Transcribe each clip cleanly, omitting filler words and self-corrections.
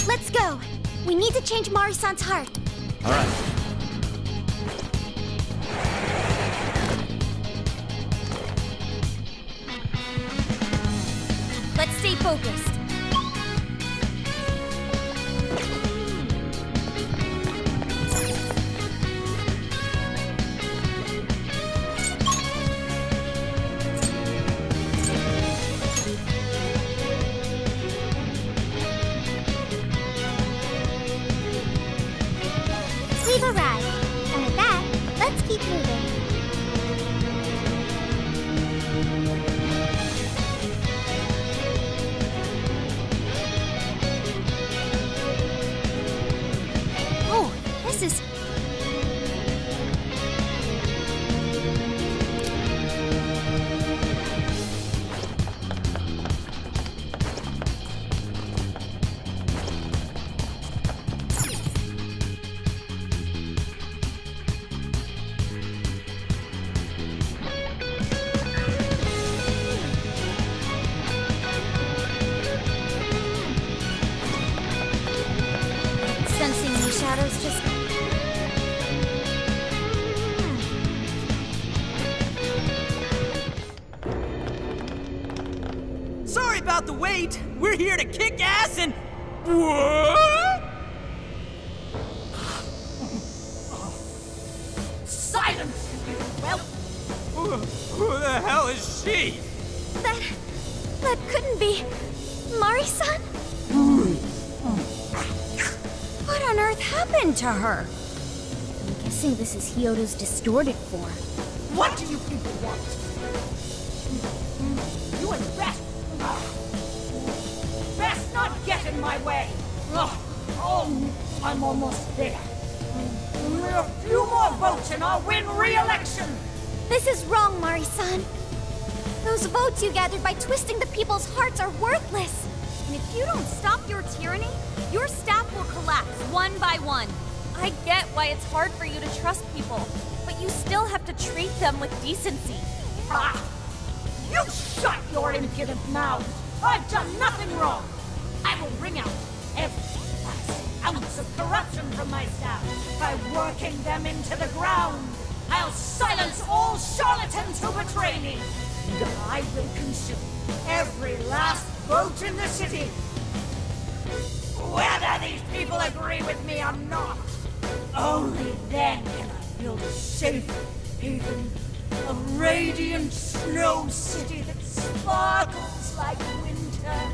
Let's go. We need to change Mari-san's heart. All right. Let's stay focused. We've arrived. And with that, let's keep moving. Oh, this is... Sensing these shadows just... Sorry about the wait. We're here to kick ass and... What? Silence! Well... Who the hell is she? That couldn't be... Mari-san? What on earth happened to her? I'm guessing this is Hyodo's distorted form. What do you people want? You and best... Best not get in my way! Oh, I'm almost there. Only a few more votes and I'll win re-election! This is wrong, Mari-san. Those votes you gathered by twisting the people's hearts are worthless. And if you don't stop your tyranny, your staff will collapse one by one. I get why it's hard for you to trust people, but you still have to treat them with decency. Ah! You shut your impudent mouth! I've done nothing wrong! I will wring out every last ounce of corruption from my staff by working them into the ground! I'll silence all charlatans who betray me! And I will consume every last vote in the city! Whether these people agree with me or not, only then can I build a safe haven, a radiant snow city that sparkles like winter.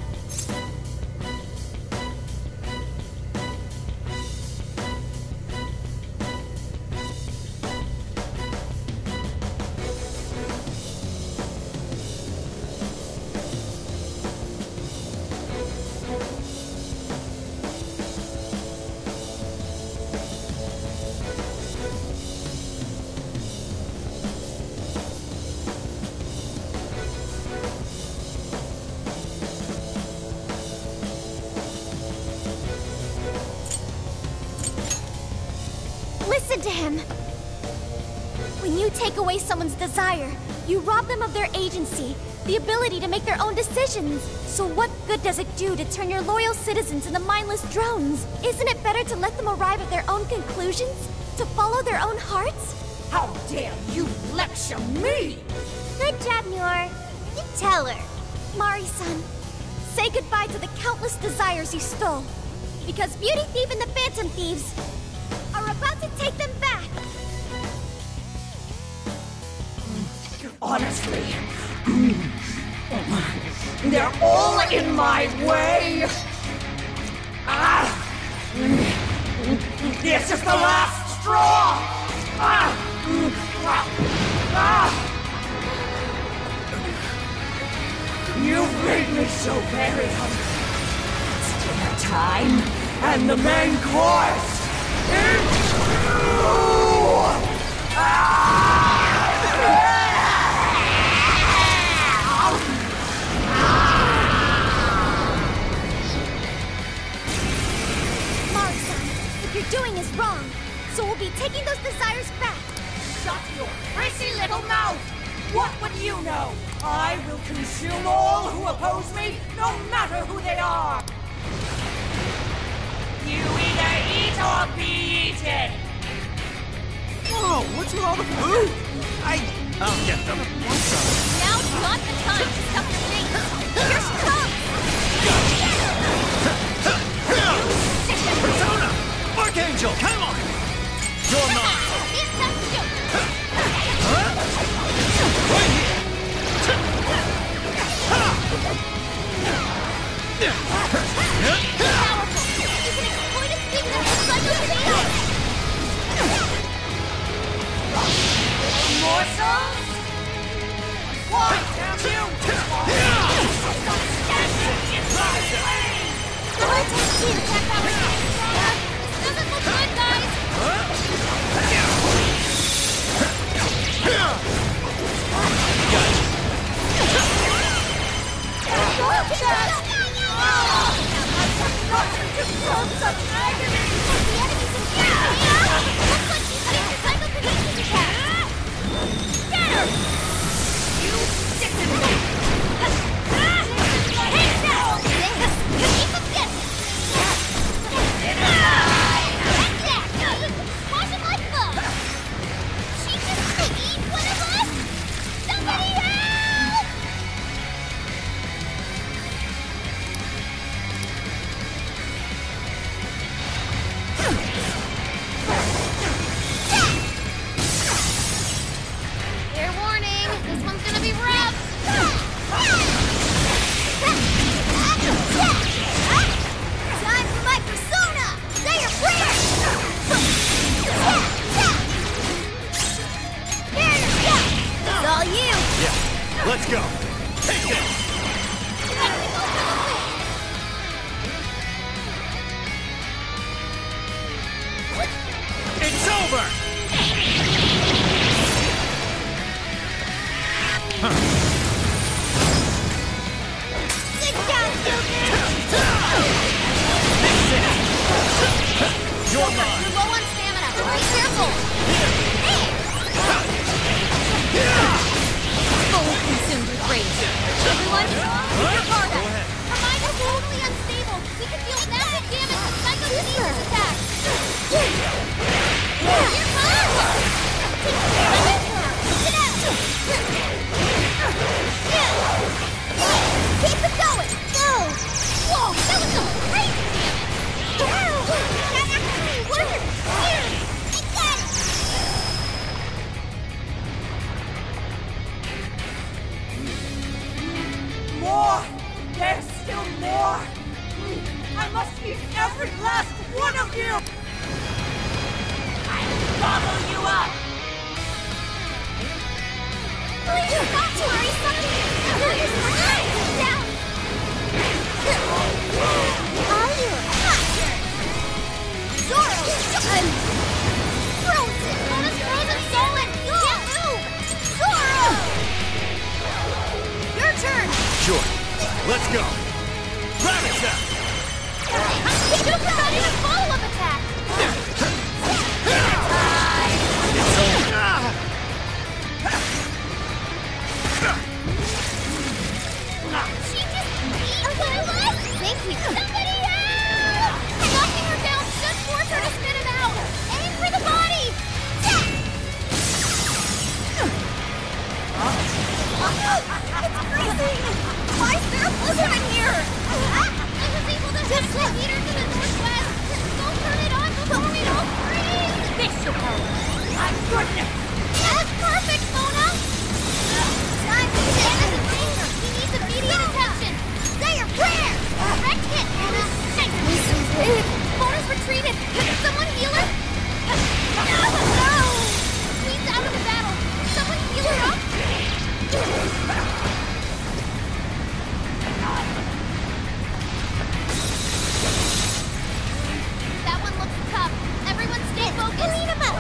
Listen to him! When you take away someone's desire, you rob them of their agency, the ability to make their own decisions. So what good does it do to turn your loyal citizens into mindless drones? Isn't it better to let them arrive at their own conclusions? To follow their own hearts? How dare you lecture me! Good job, Muir. You tell her. Mari-san, say goodbye to the countless desires you stole. Because Beauty Thief and the Phantom Thieves are about to take them back! Honestly, they're all in my way! This is the last straw! You've made me so very hungry. It's dinner time, and the main course is Mari-san, what you're doing is wrong. So we'll be taking those desires back. Shut your prissy little mouth! What would you know? I will consume all who oppose me, no matter who they are! dog be eaten! Whoa, what's with all the food? I'll get them. Now's not the time to stuff your face. Here she comes! Persona! Archangel, come on! You're mine! Right here! Powerful! You can exploit its weakness with Psycho Tornado! Morsels? Why, damn you! Attack power! This doesn't look good, guys! Such agony! The enemy's in here! Looks like she's getting her psychokinesis attack! Get her! You chicken! Hey, now! Keep them guessing! Squash him like bugs! She just eat one of us? Somebody help! Fair warning, this one's gonna be rough. Time for my persona! Say your prayers! It's all you! Yeah, let's go! Take this! It's over! Sit down, Joker! You're mine! You're low on stamina. Be careful. Fully consumed with rage. Everyone, keep your guard up. Hermine is totally unstable. We could deal massive damage with psychokinesis attacks. Here comes! Sit out! Keep it going! Go! Whoa, that was some crazy damage! That actually worked! Here! I got it! More! There's still more! I must eat every last one of you! I'll gobble you up! Please, not to worry, something! There is more down! Are you? Zoro! I'm frozen! Mona's frozen solid! You can't move! Zoro! Your turn! Sure. Let's go! Rabbit! Super got in a follow-up attack! It's over! She just beat my life! Thank you! Somebody help! Knocking her down should force her to spit it out! Aim for the body! It's freezing! Why is there a blizzard in here? I was able to hit the heater to the northwest! Don't turn it on before we all freeze! This should help! My goodness! That's perfect, Mona! Time to get in the danger! He needs immediate attention! Say your prayers! Direct hit, Mona! Mona's retreated! Someone heal her? No! Queen's out of the battle! Someone heal her up? That one looks tough. Everyone stay focused! Clean him up!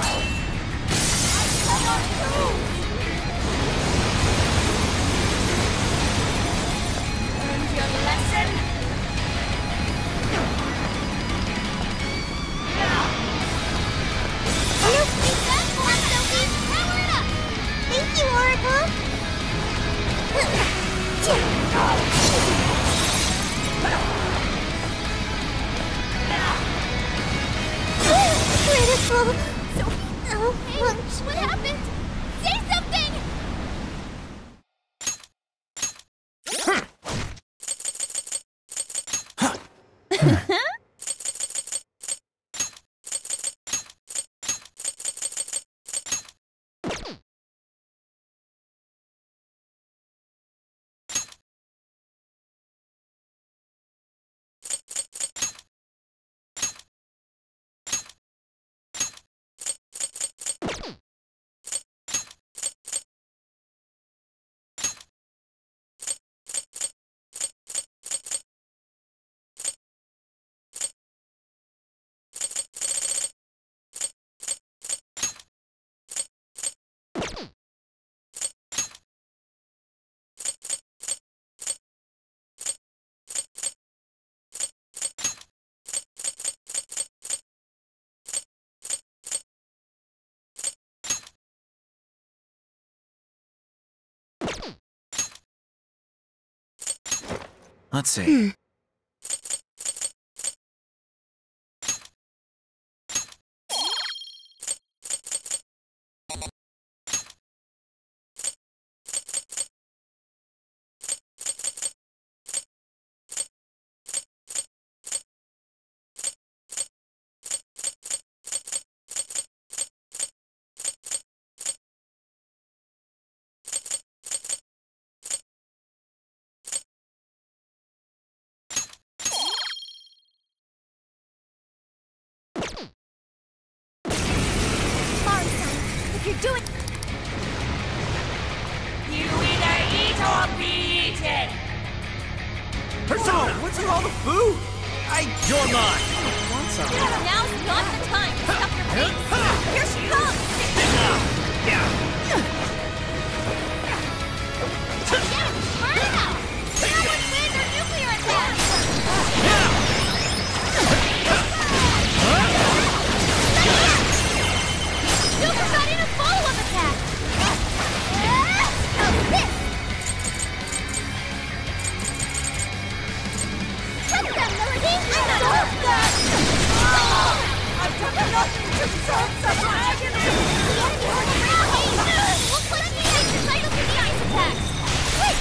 Hey, what happened? Say something! Let's see. If you're doing... You either eat or be eaten! Persona, what's with all the food? You're mine! Now's not the time to stuff your face! Here she comes! Yes, burn it out! Now let's land our nuclear attack! Super got in a follow-up attack! How's this? Touch them, Melody! Stop that! I've done nothing to deserve such agony! We'll put the title to the ice attack! Quick!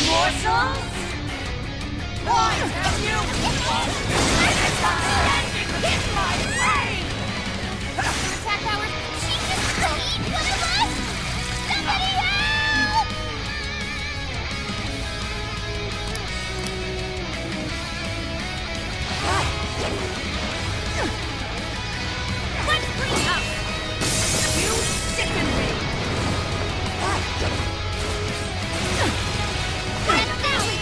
Morsels? Why have you standing in my way? Attack powers! She just eat one of us! Somebody help! Let's bring up! You sicken me! And now we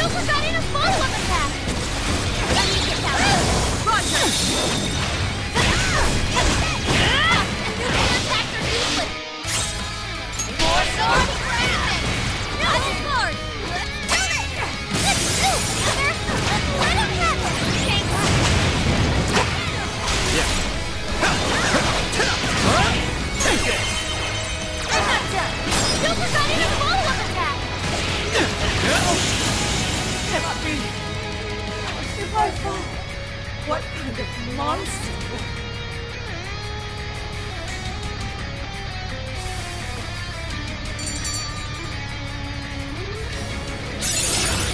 Joker got in a follow-up attack! Let me get down. Roger! Nuclear attacks are useless! More sword grab! Not as hard! Let's do it! Let's do it, brother! Let him have it! Thanks! Take it! I'm not done! Joker got in a follow-up attack! Cannot be. If I fall, what kind of monster?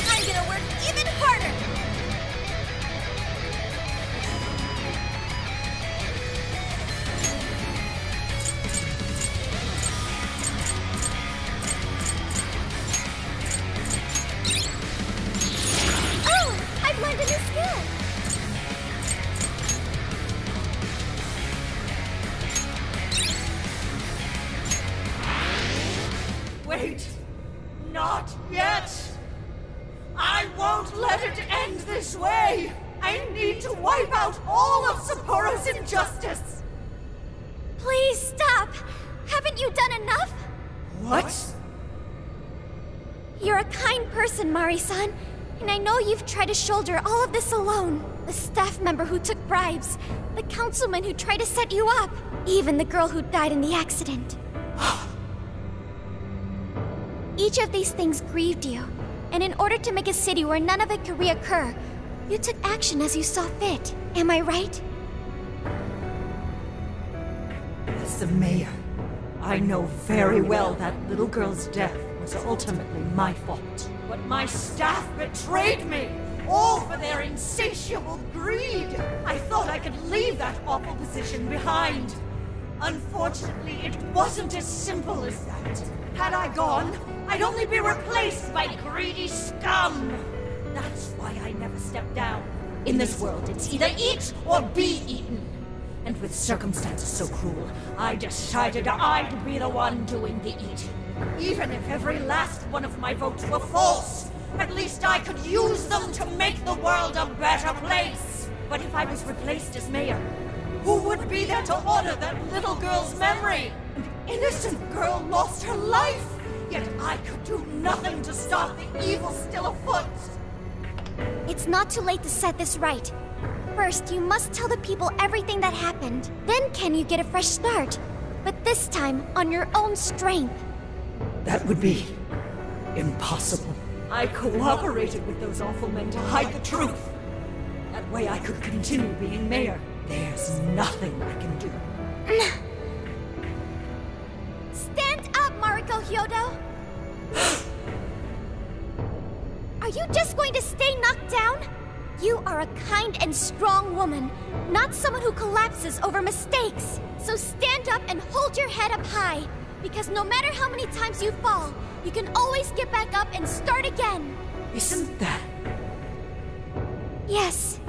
I'm gonna work even harder! Oh! I've learned a new skill! Wait! Not yet! I won't let it end this way! I need to wipe out all of Sapporo's injustice! Please stop! Haven't you done enough? What? You're a kind person, Mari-san, and I know you've tried to shoulder all of this alone. The staff member who took bribes, the councilman who tried to set you up, even the girl who died in the accident. Each of these things grieved you, and in order to make a city where none of it could reoccur, you took action as you saw fit. Am I right? As the mayor, I know very well that little girl's death was ultimately my fault. But my staff betrayed me, all for their insatiable greed. I thought I could leave that awful position behind. Unfortunately, it wasn't as simple as that. Had I gone, I'd only be replaced by greedy scum. That's why I never stepped down. In this world, it's either eat or be eaten. And with circumstances so cruel, I decided I'd be the one doing the eating. Even if every last one of my votes were false, at least I could use them to make the world a better place. But if I was replaced as mayor, who would be there to honor that little girl's memory? An innocent girl lost her life, yet I could do nothing to stop the evil still afoot. It's not too late to set this right. First, you must tell the people everything that happened. Then can you get a fresh start? But this time, on your own strength. That would be impossible. I cooperated with those awful men to hide the truth. That way I could continue being mayor. There's nothing I can do. Stand up, Mariko Hyodo! Are you just going to stay knocked down? You are a kind and strong woman, not someone who collapses over mistakes. So stand up and hold your head up high, because no matter how many times you fall, you can always get back up and start again. Isn't that... Yes.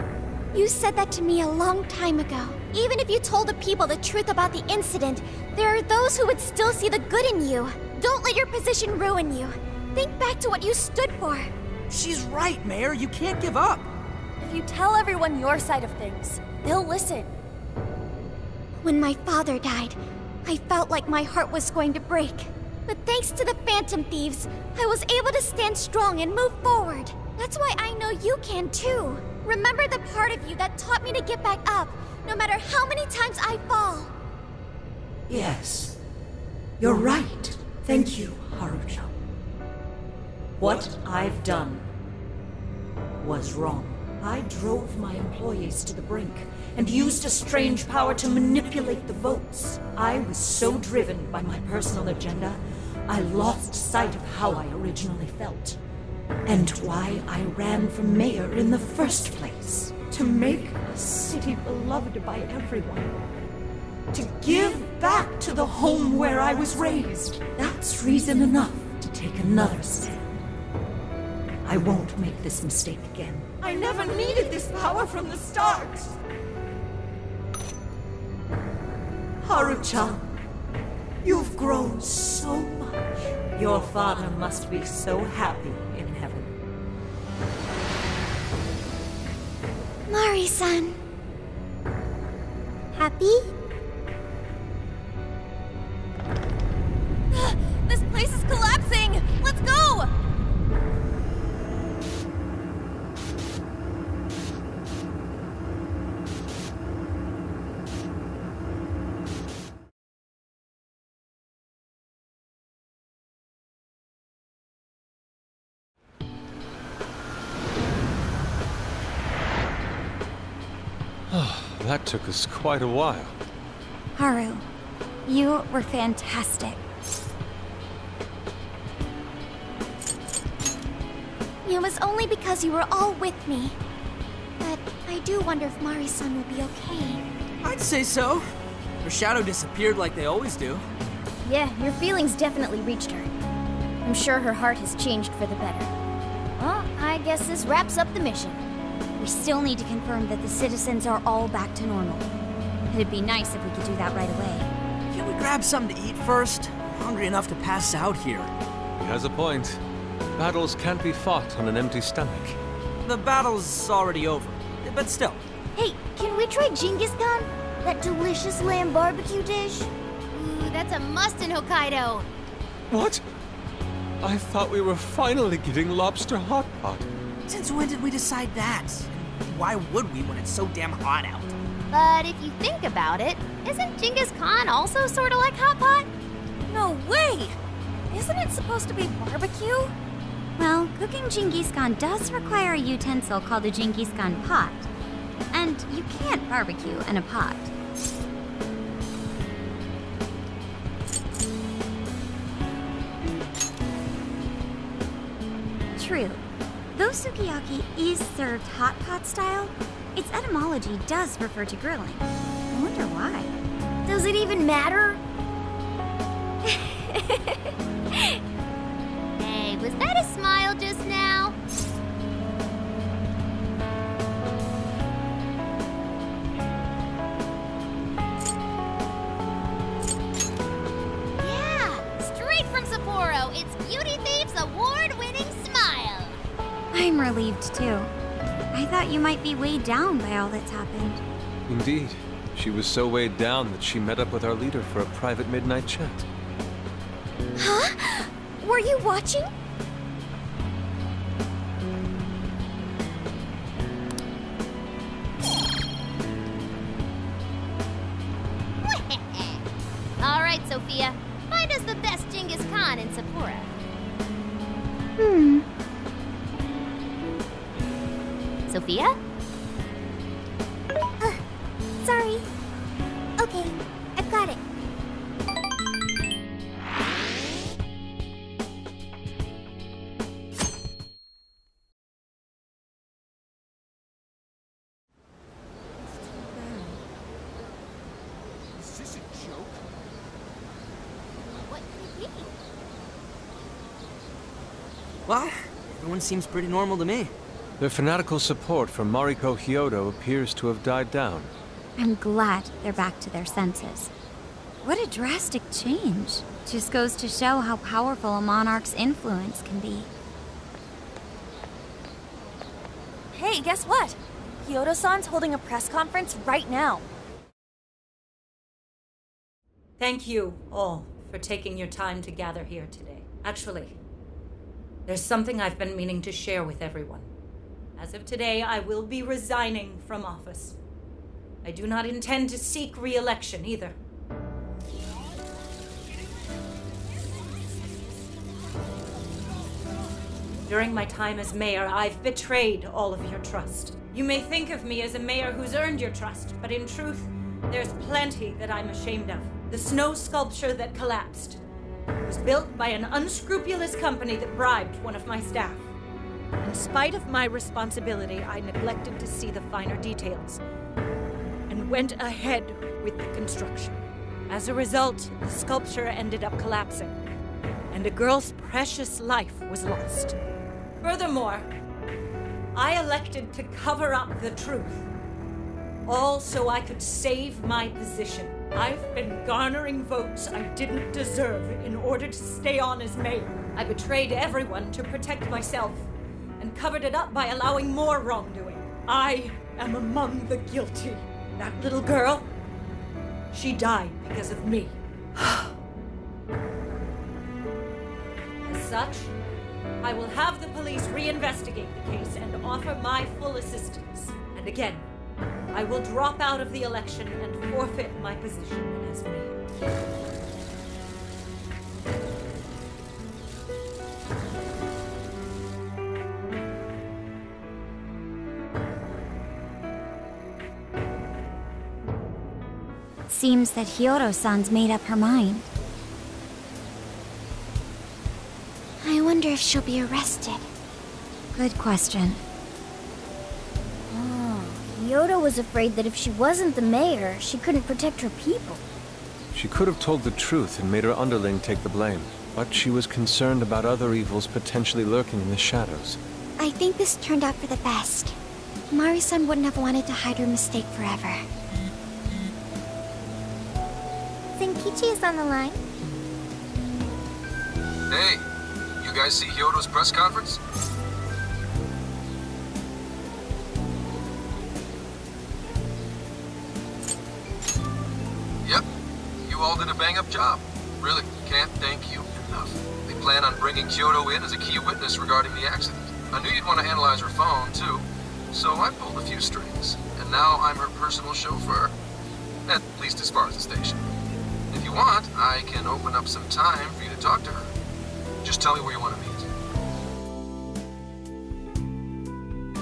You said that to me a long time ago. Even if you told the people the truth about the incident, there are those who would still see the good in you. Don't let your position ruin you. Think back to what you stood for. She's right, Mayor. You can't give up. If you tell everyone your side of things, they'll listen. When my father died, I felt like my heart was going to break. But thanks to the Phantom Thieves, I was able to stand strong and move forward. That's why I know you can too. Remember the part of you that taught me to get back up, no matter how many times I fall. Yes. You're right. Thank you, Harucha. What I've done was wrong. I drove my employees to the brink and used a strange power to manipulate the votes. I was so driven by my personal agenda, I lost sight of how I originally felt. And why I ran for mayor in the first place. To make a city beloved by everyone. To give back to the home where I was raised. That's reason enough to take another stand. I won't make this mistake again. I never needed this power from the start! Harucha, you've grown so much. Your father must be so happy in heaven. Mari-san. Happy? This place is collapsing! Let's go! That took us quite a while. Haru, you were fantastic. It was only because you were all with me. But I do wonder if Mari-san will be okay. I'd say so. Her shadow disappeared like they always do. Yeah, your feelings definitely reached her. I'm sure her heart has changed for the better. Well, I guess this wraps up the mission. We still need to confirm that the citizens are all back to normal. It'd be nice if we could do that right away. Can we grab something to eat first? I'm hungry enough to pass out here. He has a point. Battles can't be fought on an empty stomach. The battle's already over, but still. Hey, can we try Genghis Khan? That delicious lamb barbecue dish? Ooh, that's a must in Hokkaido. What? I thought we were finally getting lobster hot pot. Since when did we decide that? And why would we when it's so damn hot out? But if you think about it, isn't Genghis Khan also sort of like hot pot? No way! Isn't it supposed to be barbecue? Well, cooking Genghis Khan does require a utensil called a Genghis Khan pot. And you can't barbecue in a pot. True. Though sukiyaki is served hot pot style, its etymology does refer to grilling. I wonder why. Does it even matter? Hey, was that a smile just now? Yeah, straight from Sapporo, it's Beauty Thief's award-winning smile. I'm relieved too. I thought you might be weighed down by all that's happened. Indeed. She was so weighed down that she met up with our leader for a private midnight chat. Huh? Were you watching? All right, Sophia. Find us the best Genghis Khan in Sapporo. Sophia? Sorry. Okay, I've got it. Is this a joke? What could it be? Well, everyone seems pretty normal to me. Their fanatical support for Mariko Hyodo appears to have died down. I'm glad they're back to their senses. What a drastic change. Just goes to show how powerful a monarch's influence can be. Hey, guess what? Kyoto-san's holding a press conference right now. Thank you all for taking your time to gather here today. Actually, there's something I've been meaning to share with everyone. As of today, I will be resigning from office. I do not intend to seek re-election either. During my time as mayor, I've betrayed all of your trust. You may think of me as a mayor who's earned your trust, but in truth, there's plenty that I'm ashamed of. The snow sculpture that collapsed was built by an unscrupulous company that bribed one of my staff. In spite of my responsibility, I neglected to see the finer details and went ahead with the construction. As a result, the sculpture ended up collapsing, and a girl's precious life was lost. Furthermore, I elected to cover up the truth, all so I could save my position. I've been garnering votes I didn't deserve in order to stay on as mayor. I betrayed everyone to protect myself and covered it up by allowing more wrongdoing. I am among the guilty. That little girl, she died because of me. As such, I will have the police reinvestigate the case and offer my full assistance. And again, I will drop out of the election and forfeit my position as mayor. Seems that Hiyoro-san's made up her mind. I wonder if she'll be arrested. Good question. Yoda was afraid that if she wasn't the mayor, she couldn't protect her people. She could have told the truth and made her underling take the blame, but she was concerned about other evils potentially lurking in the shadows. I think this turned out for the best. Mari-san wouldn't have wanted to hide her mistake forever. Zenkichi is on the line. Hey, you guys see Hyodo's press conference? Yep, you all did a bang-up job. Really, can't thank you enough. They plan on bringing Kyoto in as a key witness regarding the accident. I knew you'd want to analyze her phone, too. So I pulled a few strings, and now I'm her personal chauffeur. At least as far as the station. If you want, I can open up some time for you to talk to her. Just tell me where you want to meet.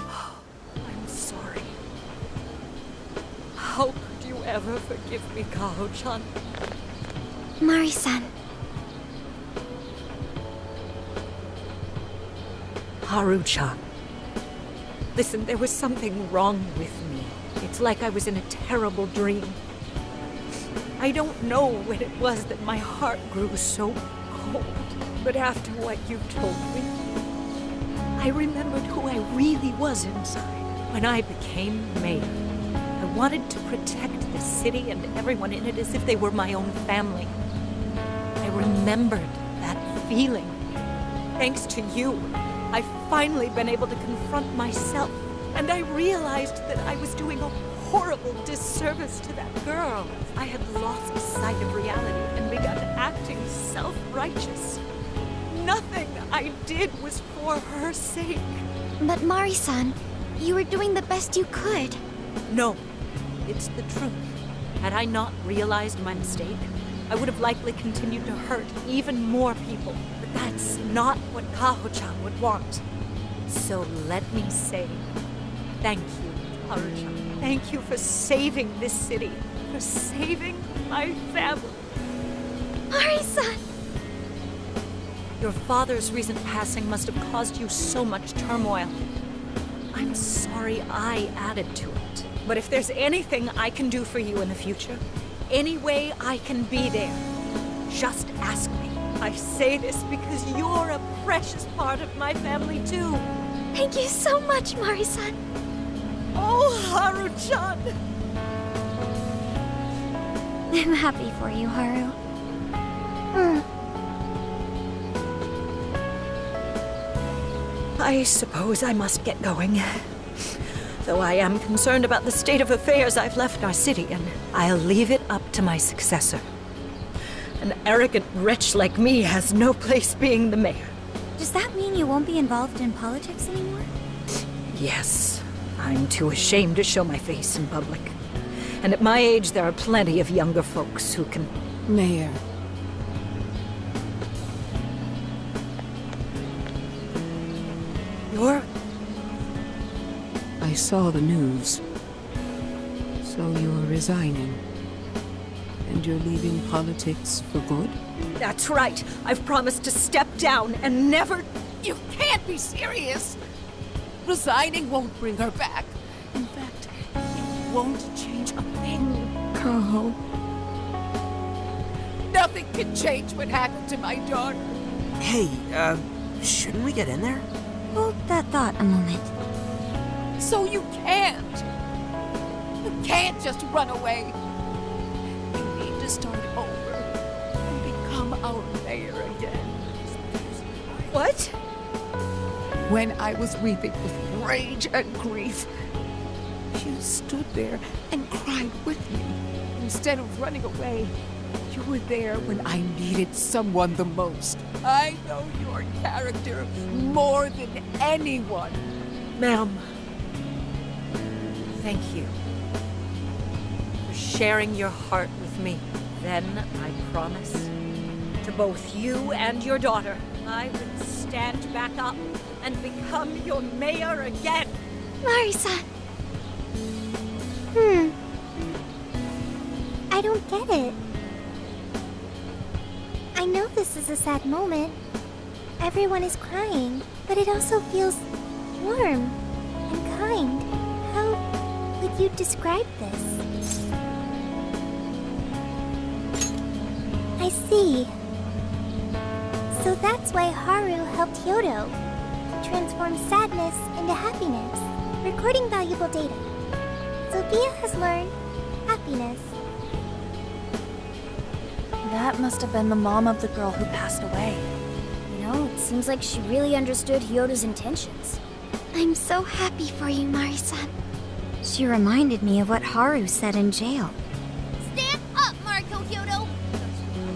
I'm sorry. How could you ever forgive me, Kaho-chan? Mari-san. Haru-chan. Listen, there was something wrong with me. It's like I was in a terrible dream. I don't know when it was that my heart grew so cold, but after what you told me, I remembered who I really was inside. When I became mayor, I wanted to protect the city and everyone in it as if they were my own family. I remembered that feeling. Thanks to you, I've finally been able to confront myself, and I realized that I was doing a horrible disservice to that girl. I had lost sight of reality and begun acting self-righteous. Nothing I did was for her sake. But Mari-san, you were doing the best you could. No, it's the truth. Had I not realized my mistake, I would have likely continued to hurt even more people. But that's not what Kaho-chan would want. So let me say, thank you, Haru-chan. Thank you for saving this city, for saving my family. Mari-san! Your father's recent passing must have caused you so much turmoil. I'm sorry I added to it. But if there's anything I can do for you in the future, any way I can be there, just ask me. I say this because you're a precious part of my family too. Thank you so much, Mari-san. Oh, Haru-chan! I'm happy for you, Haru. I suppose I must get going. Though I am concerned about the state of affairs I've left our city, and I'll leave it up to my successor. An arrogant wretch like me has no place being the mayor. Does that mean you won't be involved in politics anymore? Yes. I'm too ashamed to show my face in public. And at my age, there are plenty of younger folks who can... Mayor. You're... I saw the news. So you're resigning. And you're leaving politics for good? That's right. I've promised to step down and never... You can't be serious! Resigning won't bring her back. In fact, it won't change a thing. Kaho. Nothing can change what happened to my daughter. Hey, shouldn't we get in there? Hold that thought a moment. So you can't. You can't just run away. You need to start over and become our mayor again. What? When I was weeping with rage and grief, you stood there and cried with me. Instead of running away, you were there when I needed someone the most. I know your character more than anyone. Ma'am, thank you for sharing your heart with me. Then I promise to both you and your daughter, I would stand back up and become your mayor again. Marisa. I don't get it. I know this is a sad moment. Everyone is crying, but it also feels warm and kind. How would you describe this? I see. So that's why Haru helped Hyodo to transform sadness into happiness, recording valuable data. Sophia has learned happiness. That must have been the mom of the girl who passed away. You know, it seems like she really understood Hyodo's intentions. I'm so happy for you, Marisa. She reminded me of what Haru said in jail. Stand up, Mariko Hyodo!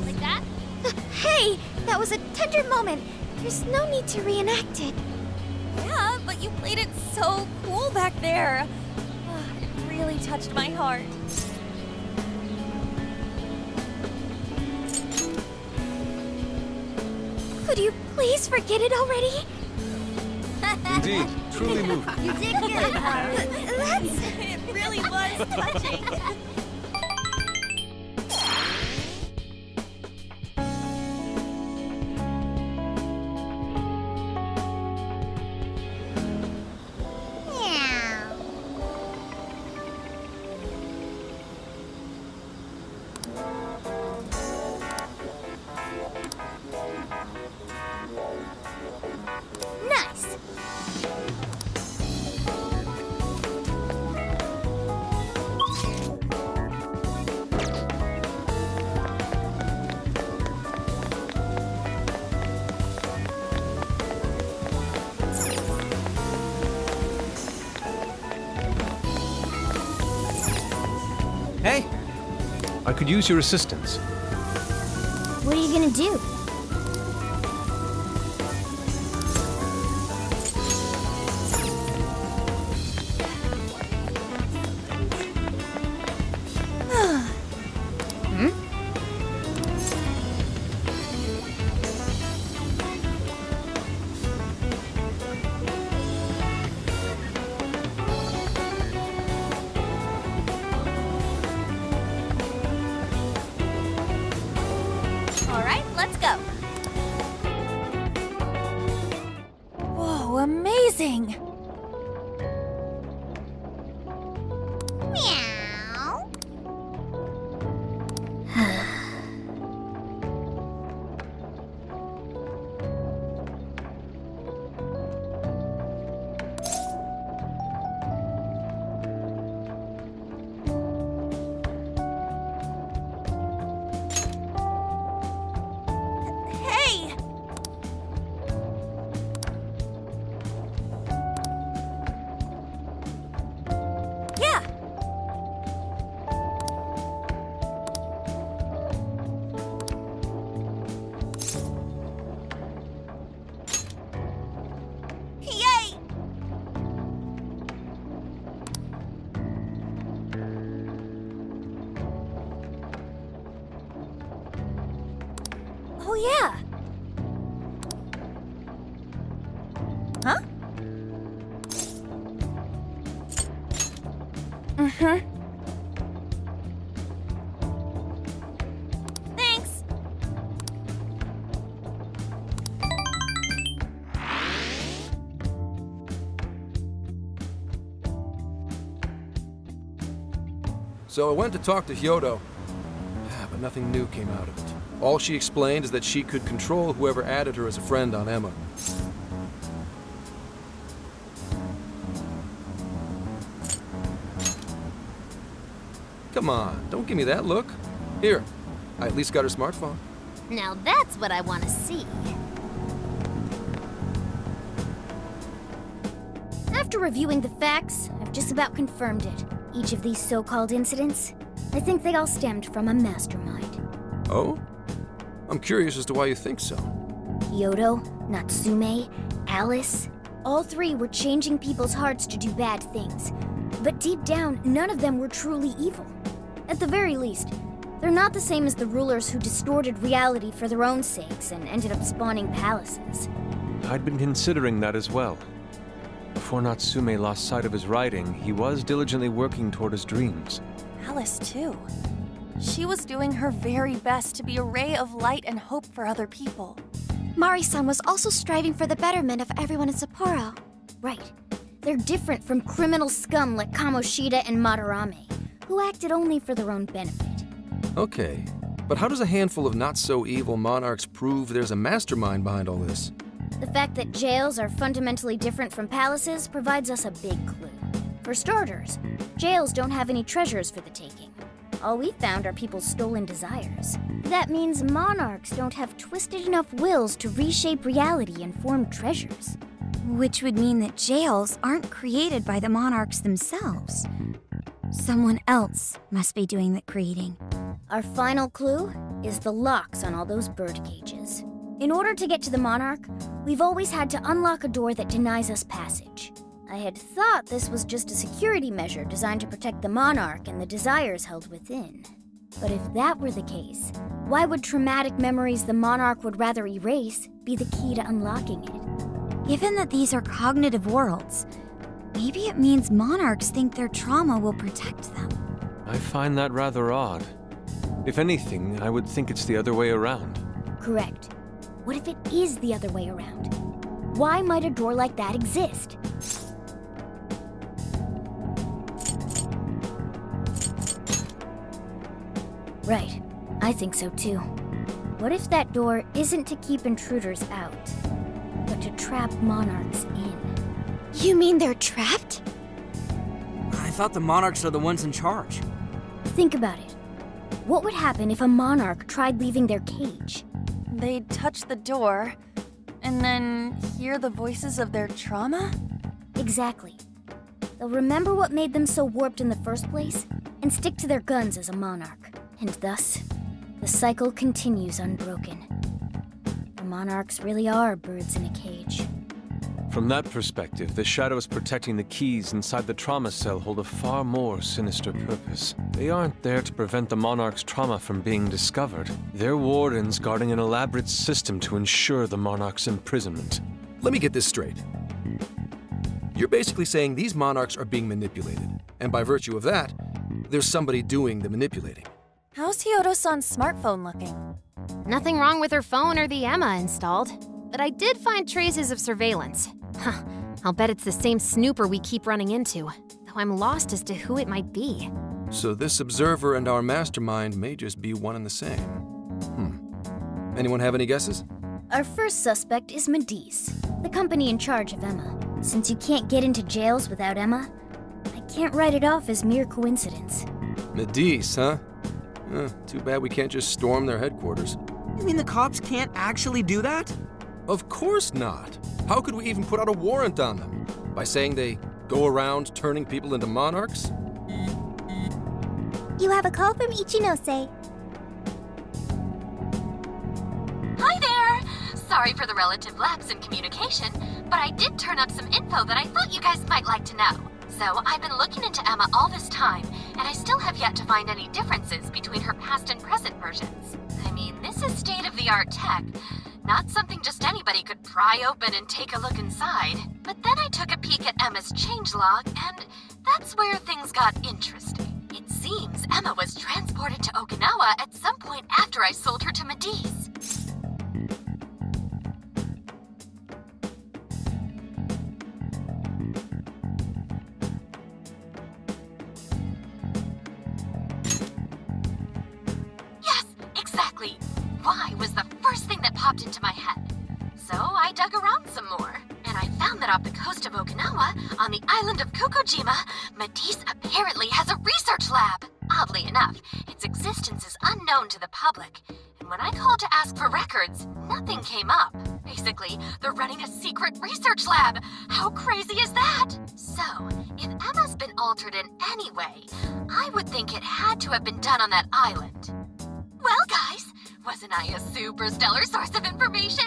Like that? Hey! That was a tender moment. There's no need to reenact it. Yeah, but you played it so cool back there. It really touched my heart. Could you please forget it already? Indeed, truly moving. You did good, Haru. It really was touching. Nice. Hey! I could use your assistance. What are you gonna do? All right, let's go. Whoa, amazing! Meow. Hey! Yeah! Yay! Oh yeah! Huh? Mm-hmm. Thanks! So I went to talk to Hyodo, but nothing new came out of it. All she explained is that she could control whoever added her as a friend on Emma. Come on, don't give me that look. Here, I at least got her smartphone. Now that's what I want to see. After reviewing the facts, I've just about confirmed it. Each of these so-called incidents, I think they all stemmed from a mastermind. Oh? I'm curious as to why you think so. Kyoto, Natsume, Alice, all three were changing people's hearts to do bad things. But deep down, none of them were truly evil. At the very least, they're not the same as the rulers who distorted reality for their own sakes and ended up spawning palaces. I'd been considering that as well. Before Natsume lost sight of his writing, he was diligently working toward his dreams. Alice, too. She was doing her very best to be a ray of light and hope for other people. Mari-san was also striving for the betterment of everyone in Sapporo. Right. They're different from criminal scum like Kamoshida and Madarame, who acted only for their own benefit. Okay, but how does a handful of not-so-evil monarchs prove there's a mastermind behind all this? The fact that jails are fundamentally different from palaces provides us a big clue. For starters, jails don't have any treasures for the taking. All we found are people's stolen desires. That means monarchs don't have twisted enough wills to reshape reality and form treasures. Which would mean that jails aren't created by the monarchs themselves. Someone else must be doing the creating. Our final clue is the locks on all those bird cages. In order to get to the monarch, we've always had to unlock a door that denies us passage. I had thought this was just a security measure designed to protect the monarch and the desires held within. But if that were the case, why would traumatic memories the monarch would rather erase be the key to unlocking it? Given that these are cognitive worlds, maybe it means monarchs think their trauma will protect them. I find that rather odd. If anything, I would think it's the other way around. Correct. What if it is the other way around? Why might a door like that exist? Right. I think so too. What if that door isn't to keep intruders out, but to trap monarchs in? You mean they're trapped? I thought the monarchs are the ones in charge. Think about it. What would happen if a monarch tried leaving their cage? They'd touch the door, and then hear the voices of their trauma? Exactly. They'll remember what made them so warped in the first place, and stick to their guns as a monarch. And thus, the cycle continues unbroken. The monarchs really are birds in a cage. From that perspective, the shadows protecting the keys inside the trauma cell hold a far more sinister purpose. They aren't there to prevent the monarch's trauma from being discovered. They're wardens guarding an elaborate system to ensure the monarch's imprisonment. Let me get this straight. You're basically saying these monarchs are being manipulated, and by virtue of that, there's somebody doing the manipulating. How's Hyodo-san's smartphone looking? Nothing wrong with her phone or the Emma installed, but I did find traces of surveillance. Huh, I'll bet it's the same snooper we keep running into, though I'm lost as to who it might be. So this observer and our mastermind may just be one and the same. Anyone have any guesses? Our first suspect is Medice, the company in charge of Emma. Since you can't get into jails without Emma, I can't write it off as mere coincidence. Medice, huh? Too bad we can't just storm their headquarters. You mean the cops can't actually do that? Of course not. How could we even put out a warrant on them? By saying they go around turning people into monarchs? You have a call from Ichinose. Hi there! Sorry for the relative lapse in communication, but I did turn up some info that I thought you guys might like to know. So I've been looking into Emma all this time, and I still have yet to find any differences between her past and present versions. I mean, this is state-of-the-art tech. Not something just anybody could pry open and take a look inside. But then I took a peek at Emma's changelog, and that's where things got interesting. It seems Emma was transported to Okinawa at some point after I sold her to Medice. Yes, exactly. Why was the first thing that popped into my head. So I dug around some more, and I found that off the coast of Okinawa, on the island of Kokojima, Medice apparently has a research lab. Oddly enough, its existence is unknown to the public, and when I called to ask for records, nothing came up. Basically, they're running a secret research lab. How crazy is that? So, if Emma's been altered in any way, I would think it had to have been done on that island. Well, guys, wasn't I a super stellar source of information?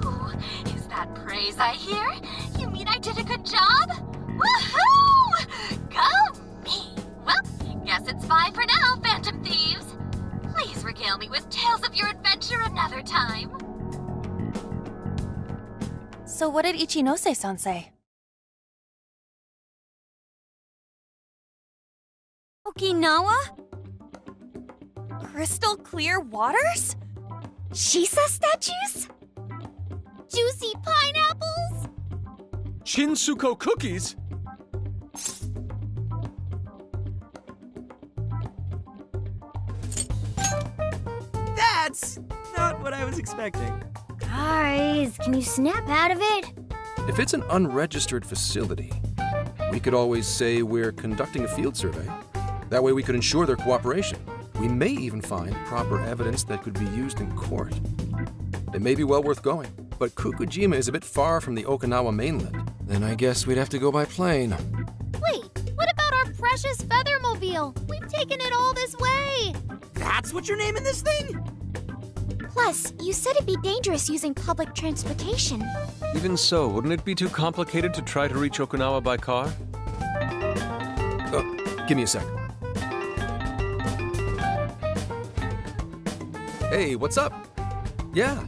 Ooh, is that praise I hear? You mean I did a good job? Woohoo! Go me! Well, guess it's bye for now, Phantom Thieves. Please regale me with tales of your adventure another time. So what did Ichinose-san say? Okinawa? Crystal clear waters? Shisa statues? Juicy pineapples? Shinsuko cookies? That's not what I was expecting. Guys, can you snap out of it? If it's an unregistered facility, we could always say we're conducting a field survey. That way we could ensure their cooperation. We may even find proper evidence that could be used in court. It may be well worth going, but Kukujima is a bit far from the Okinawa mainland. Then I guess we'd have to go by plane. Wait, what about our precious Feathermobile? We've taken it all this way. That's what you're naming this thing? Plus, you said it'd be dangerous using public transportation. Even so, wouldn't it be too complicated to try to reach Okinawa by car? Give me a sec. Hey, what's up? Yeah,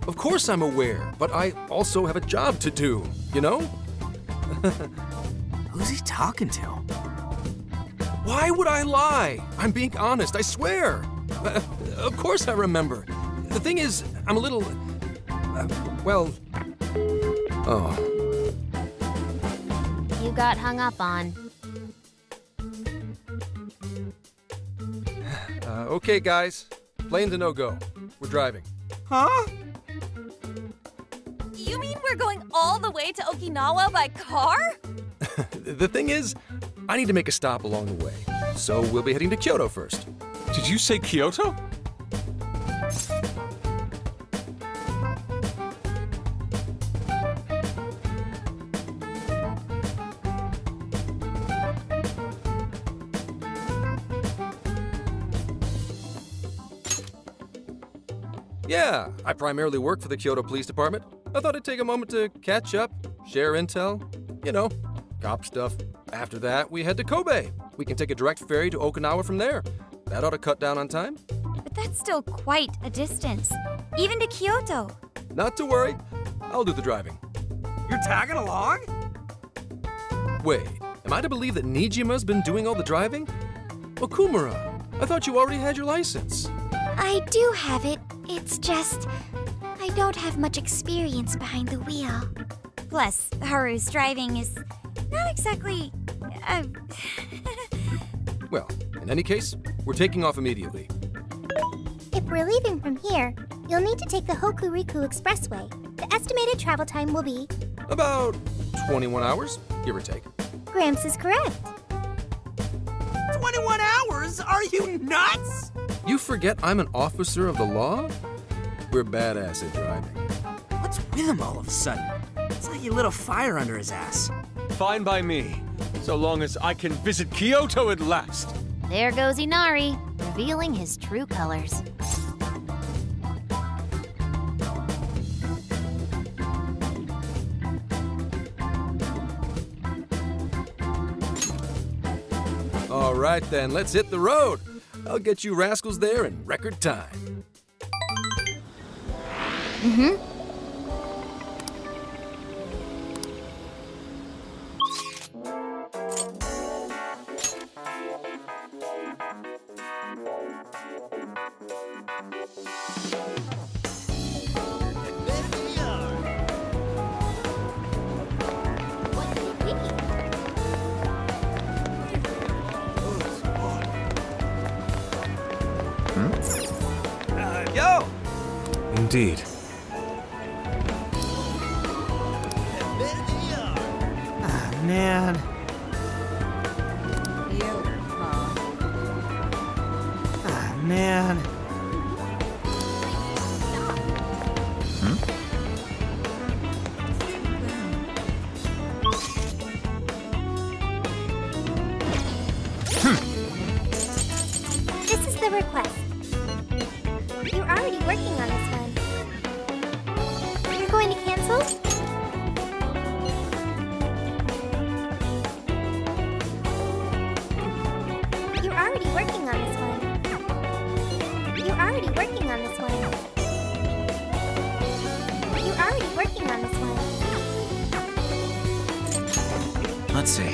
of course I'm aware, but I also have a job to do, you know? Who's he talking to? Why would I lie? I'm being honest, I swear. Of course I remember. The thing is, I'm a little... You got hung up on. Okay, guys. Plane's a no-go. We're driving. Huh? You mean we're going all the way to Okinawa by car? The thing is, I need to make a stop along the way. So we'll be heading to Kyoto first. Did you say Kyoto? Yeah, I primarily work for the Kyoto Police Department. I thought I'd take a moment to catch up, share intel, you know, cop stuff. After that, we head to Kobe. We can take a direct ferry to Okinawa from there. That ought to cut down on time. But that's still quite a distance, even to Kyoto. Not to worry, I'll do the driving. You're tagging along? Wait, am I to believe that Nijima's been doing all the driving? Okumura, I thought you already had your license. I do have it. It's just, I don't have much experience behind the wheel. Plus, Haru's driving is not exactly... Well, in any case, we're taking off immediately. If we're leaving from here, you'll need to take the Hokuriku Expressway. The estimated travel time will be... About 21 hours, give or take. Gramps is correct. 21 hours? Are you nuts? You forget I'm an officer of the law? We're badass at driving. What's with him all of a sudden? It's like you lit a fire under his ass. Fine by me, so long as I can visit Kyoto at last. There goes Inari, revealing his true colors. All right then, let's hit the road. I'll get you rascals there in record time. Yo! Indeed. Man. man. This is the request. You're already working on this one. You're going to cancel? You're already working on this one. You're already working on this one. You're already working on this one. Let's see.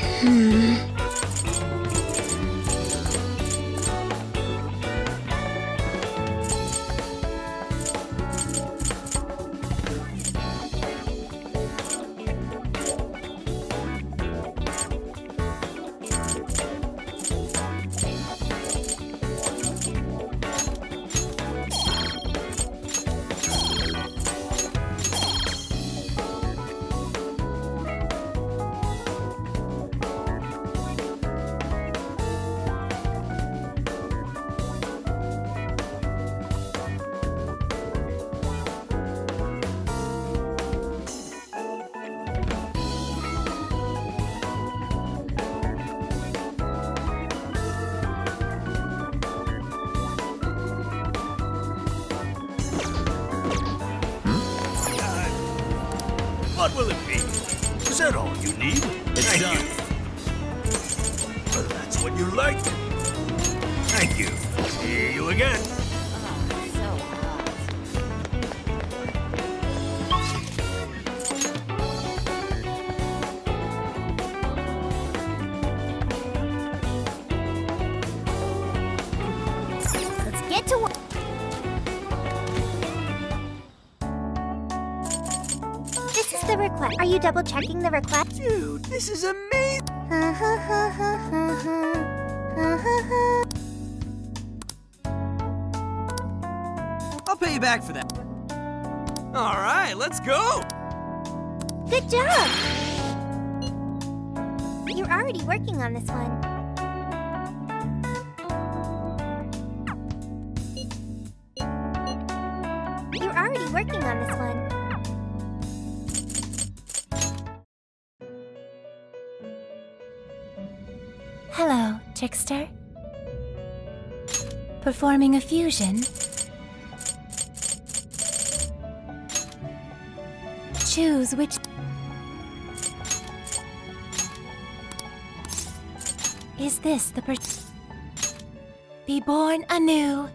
What will it be? Is that all you need? It's done. Well, that's what you like. Thank you. See you again. Let's get to work. This is the request. Are you double checking the request? Dude, this is amazing. I'll pay you back for that. All right, let's go. Good job! You're already working on this one. You're already working on this one. Hello, trickster. Performing a fusion. Choose which... Is this the Be born anew.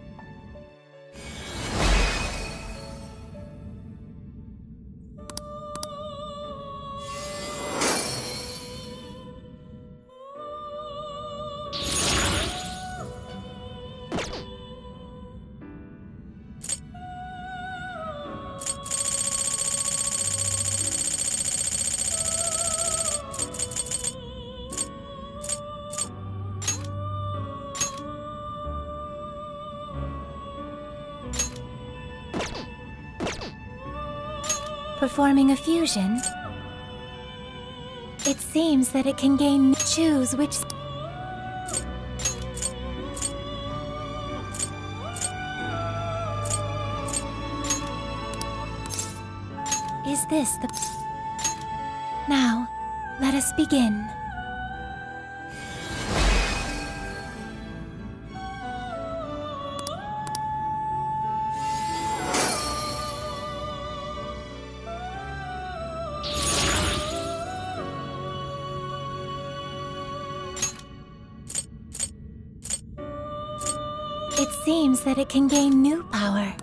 Performing a fusion. It seems that it can gain... Choose which... Is this the... Now, let us begin. It seems that it can gain new power.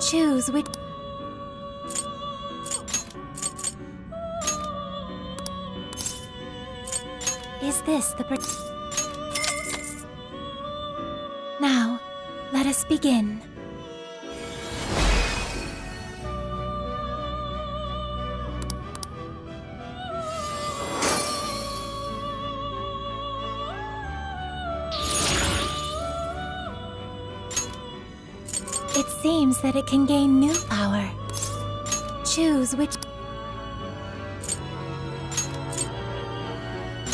Choose which... Is this the... Now, let us begin. It seems that it can gain new power. Choose which...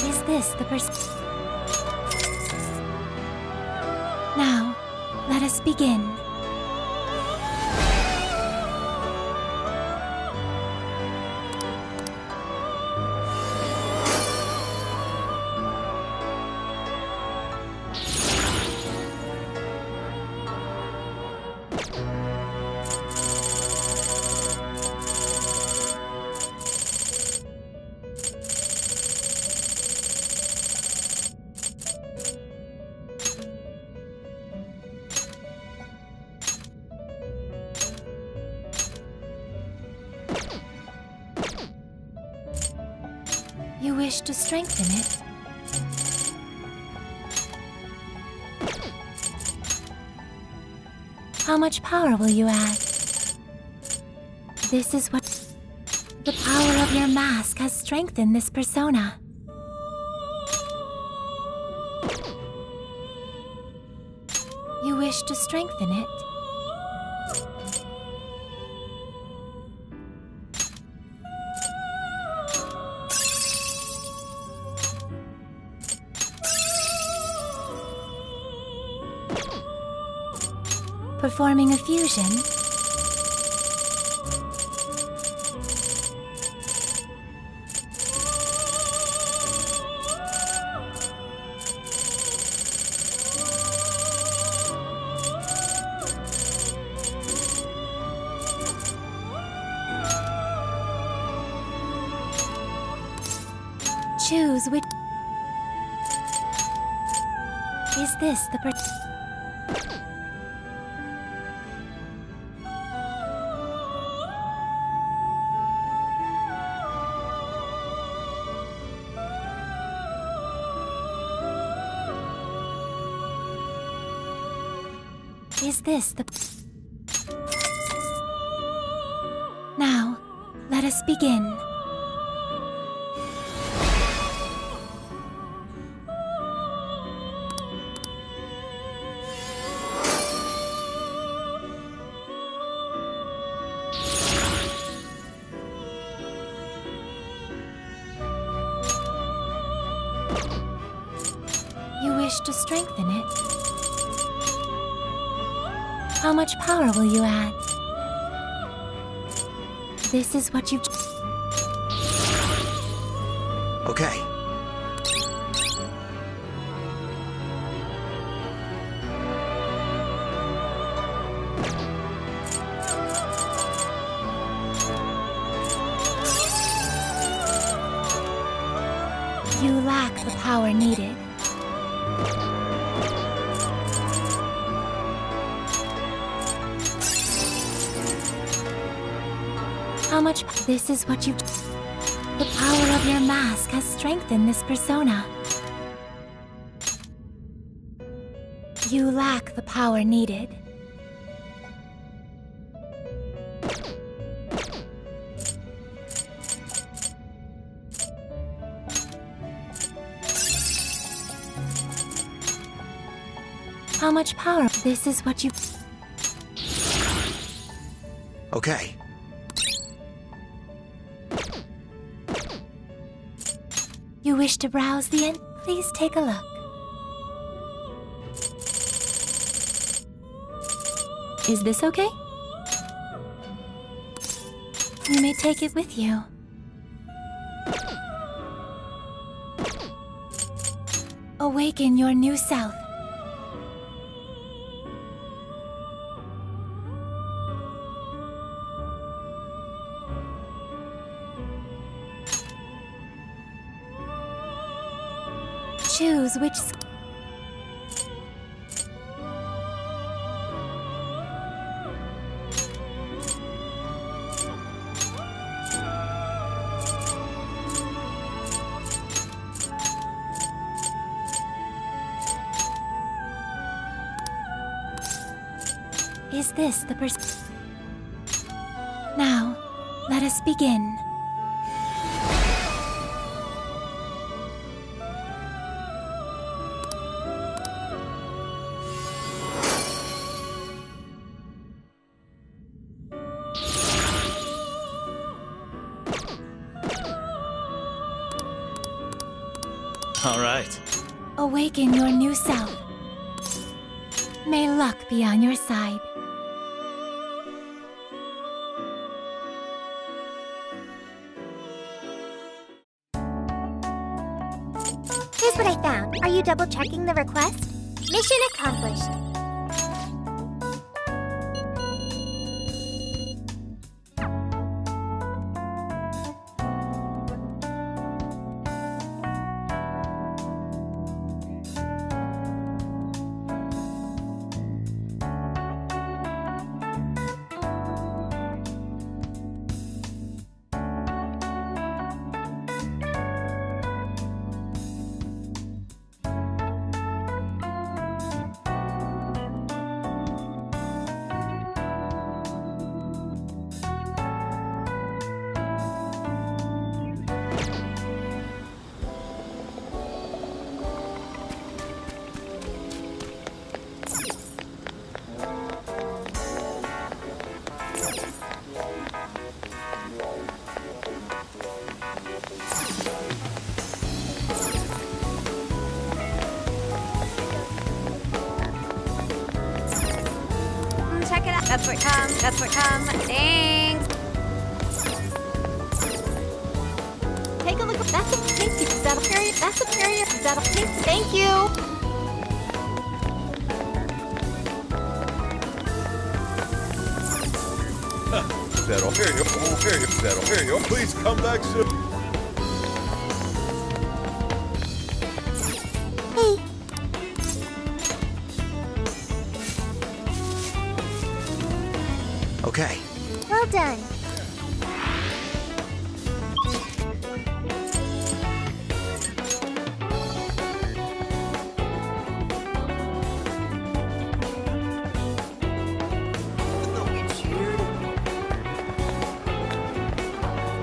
Is this the Now, let us begin. You wish to strengthen it? How much power will you add? This is what... The power of your mask has strengthened this persona. You wish to strengthen it? Performing a fusion? Choose which... Is this the Is this the... Now, let us begin. You wish to strengthen it? How much power will you add? This is what you've... Okay. You lack the power needed. How much... This is what you... The power of your mask has strengthened this persona. You lack the power needed. How much power... This is what you... Okay. You wish to browse the end? Please take a look. Is this okay? You may take it with you. Awaken your new self. Choose which... Is this the Now, let us begin. All right. Awaken your new self. May luck be on your side. Here's what I found. Are you double-checking the request? Mission accomplished. Check it out. That's what comes. That's what comes. Thanks. Take a look at that's a thank you. Is that a period? That's a period. Is that a thank you? That'll hear you. That'll hear you. Please come back soon. Okay. Well done.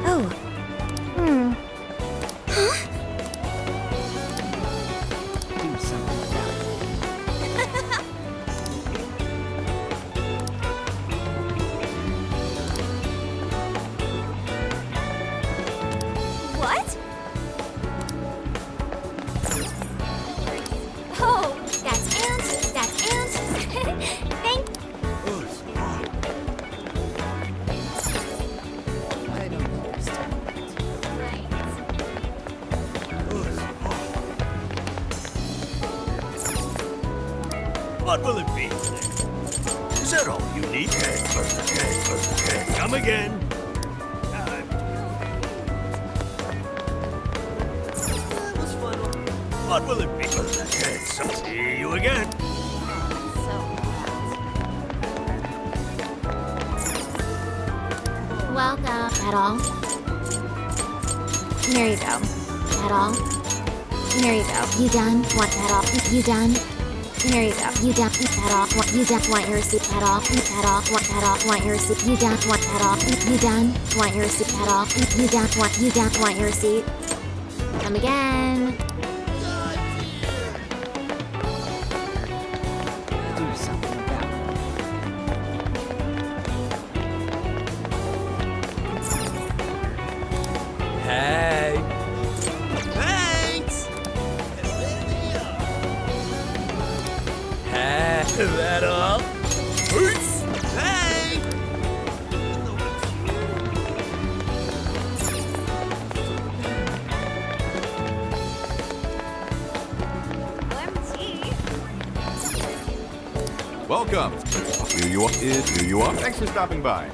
Oh. Huh? Do something about it. What? Oh, that's ants. That's ants. Thank. I don't understand. What will it be? Is that all you need? Come again. What will it be? See you again. Welcome. That all? Here you go. That all? Here you go. You done? Want that all? You done? Here you go. You done? That all? Want you done? Want your receipt? That all? That all? Want that all? Want your receipt? You done? Want that all? You done? Want your receipt? That all? You done? Want you done? Want your receipt? Come again. Do something about it. Hey. Thanks! Hey. Is that all? Peace! Thanks! Welcome. Here you are. Thanks for stopping by.